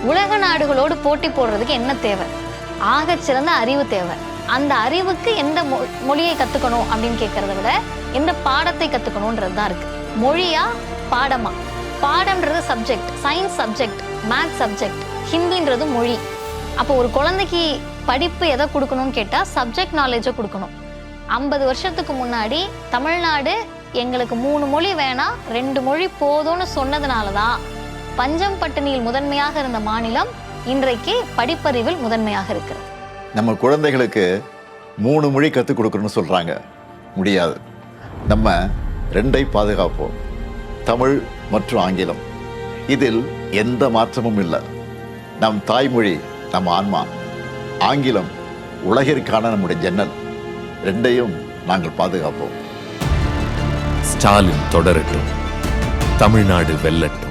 உலக நாடுகளோடு போட்டி போடுறதுக்கு என்ன தேவை? ஆகச்சிறந்த அறிவு தேவை. அந்த அறிவுக்கு எந்த மொழியை கற்றுக்கணும் அப்படின்னு கேட்கறத விட எந்த பாடத்தை கற்றுக்கணுன்றது தான் இருக்குது. மொழியா பாடமா? பாடம்ன்றது subject, science subject, maths subject, ஹிந்தின்றது மொழி. அப்போ ஒரு குழந்தைக்கு படிப்பு எதை கொடுக்கணும்னு கேட்டால் சப்ஜெக்ட் நாலேஜை கொடுக்கணும். 50 வருஷத்துக்கு முன்னாடி தமிழ்நாடு எங்களுக்கு 3 மொழி வேணாம் 2 மொழி போதும்னு சொன்னதுனால தான் பஞ்சம் பட்டினியில் முதன்மையாக இருந்த மாநிலம் இன்றைக்கு படிப்பறிவில் முதன்மையாக இருக்கிறது. நம்ம குழந்தைகளுக்கு 3 மொழி கற்றுக் கொடுக்கணும்னு சொல்கிறாங்க. முடியாது. நம்ம 2ஐ பாதுகாப்போம், தமிழ் மற்றும் ஆங்கிலம். இதில் எந்த மாற்றமும் இல்லை. நம் தாய்மொழி நம் ஆன்மா, ஆங்கிலம் உலகிற்கான நம்முடைய ஜன்னல். 2ஐயும் நாங்கள் பாதுகாப்போம். ஸ்டாலின் தொடரட்டும், தமிழ்நாடு வெல்லட்டும்.